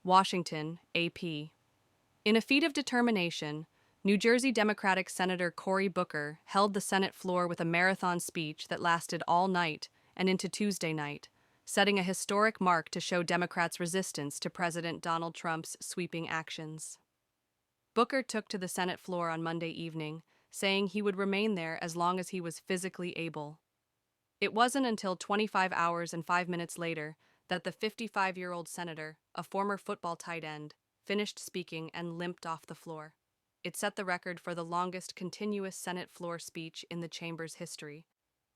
Washington, AP. In a feat of determination, New Jersey Democratic Senator Cory Booker held the Senate floor with a marathon speech that lasted all night and into Tuesday night, setting a historic mark to show Democrats' resistance to President Donald Trump's sweeping actions. Booker took to the Senate floor on Monday evening, saying he would remain there as long as he was physically able. It wasn't until 25 hours and 5 minutes later that the 55-year-old senator, a former football tight end, finished speaking and limped off the floor. It set the record for the longest continuous Senate floor speech in the chamber's history.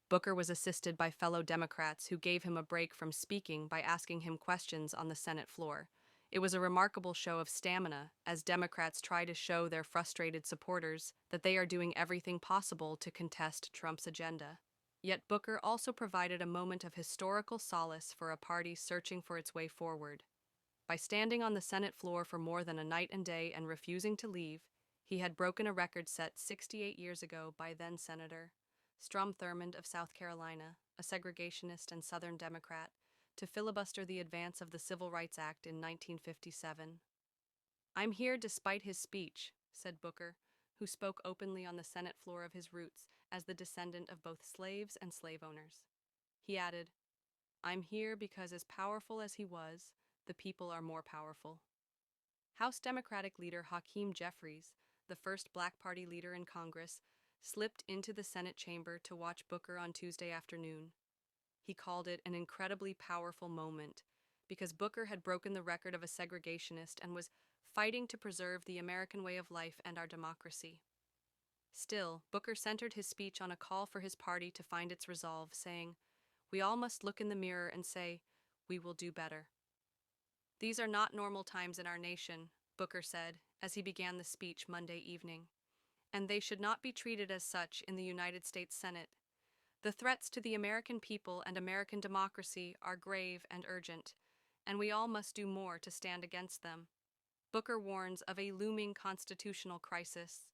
Booker was assisted by fellow Democrats who gave him a break from speaking by asking him questions on the Senate floor. It was a remarkable show of stamina as Democrats try to show their frustrated supporters that they are doing everything possible to contest Trump's agenda. Yet Booker also provided a moment of historical solace for a party searching for its way forward. By standing on the Senate floor for more than a night and day and refusing to leave, he had broken a record set 68 years ago by then-Senator Strom Thurmond of South Carolina, a segregationist and Southern Democrat, to filibuster the advance of the Civil Rights Act in 1957. "I'm here despite his speech," said Booker, who spoke openly on the Senate floor of his roots as the descendant of both slaves and slave owners. He added, "I'm here because as powerful as he was, the people are more powerful." House Democratic leader Hakeem Jeffries, the first Black Party leader in Congress, slipped into the Senate chamber to watch Booker on Tuesday afternoon. He called it an incredibly powerful moment because Booker had broken the record of a segregationist and was fighting to preserve the American way of life and our democracy. Still, Booker centered his speech on a call for his party to find its resolve, saying, "We all must look in the mirror and say, we will do better." "These are not normal times in our nation," Booker said as he began the speech Monday evening, "and they should not be treated as such in the United States Senate. The threats to the American people and American democracy are grave and urgent, and we all must do more to stand against them." Booker warns of a looming constitutional crisis.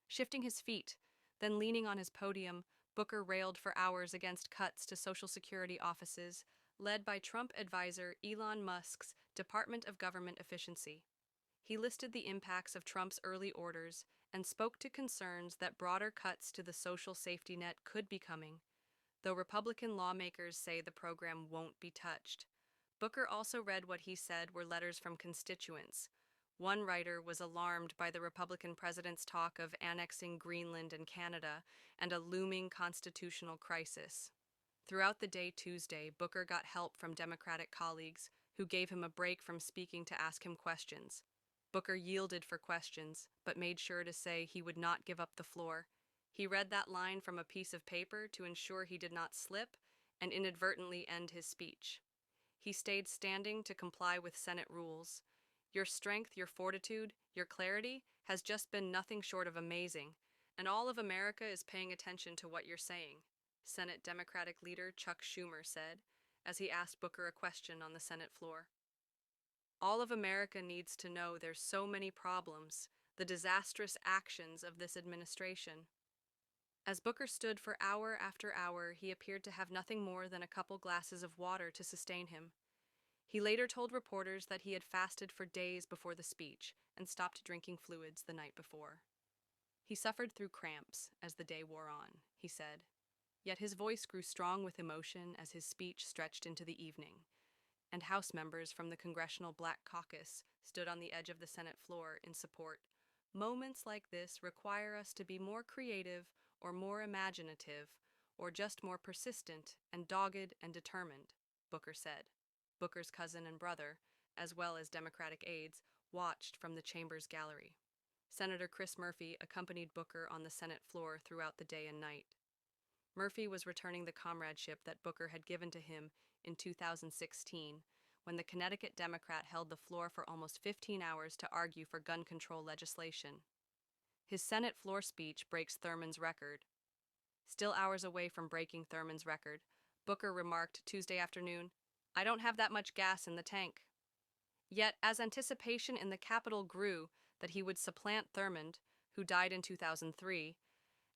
Shifting his feet, then leaning on his podium, Booker railed for hours against cuts to Social Security offices, led by Trump advisor Elon Musk's Department of Government Efficiency. He listed the impacts of Trump's early orders and spoke to concerns that broader cuts to the social safety net could be coming, though Republican lawmakers say the program won't be touched. Booker also read what he said were letters from constituents. One writer was alarmed by the Republican president's talk of annexing Greenland and Canada and a looming constitutional crisis. Throughout the day Tuesday, Booker got help from Democratic colleagues who gave him a break from speaking to ask him questions. Booker yielded for questions, but made sure to say he would not give up the floor. He read that line from a piece of paper to ensure he did not slip and inadvertently end his speech. He stayed standing to comply with Senate rules. "Your strength, your fortitude, your clarity has just been nothing short of amazing, and all of America is paying attention to what you're saying," Senate Democratic leader Chuck Schumer said as he asked Booker a question on the Senate floor. "All of America needs to know there's so many problems, the disastrous actions of this administration." As Booker stood for hour after hour, he appeared to have nothing more than a couple glasses of water to sustain him. He later told reporters that he had fasted for days before the speech and stopped drinking fluids the night before. He suffered through cramps as the day wore on, he said. Yet his voice grew strong with emotion as his speech stretched into the evening, and House members from the Congressional Black Caucus stood on the edge of the Senate floor in support. "Moments like this require us to be more creative or more imaginative or just more persistent and dogged and determined," Booker said. Booker's cousin and brother, as well as Democratic aides, watched from the chamber's gallery. Senator Chris Murphy accompanied Booker on the Senate floor throughout the day and night. Murphy was returning the comradeship that Booker had given to him in 2016, when the Connecticut Democrat held the floor for almost 15 hours to argue for gun control legislation. His Senate floor speech breaks Thurmond's record. Still hours away from breaking Thurmond's record, Booker remarked Tuesday afternoon, "I don't have that much gas in the tank." Yet, as anticipation in the Capitol grew that he would supplant Thurmond, who died in 2003,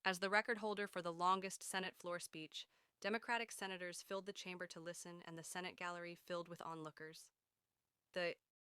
as the record holder for the longest Senate floor speech, Democratic senators filled the chamber to listen and the Senate gallery filled with onlookers. The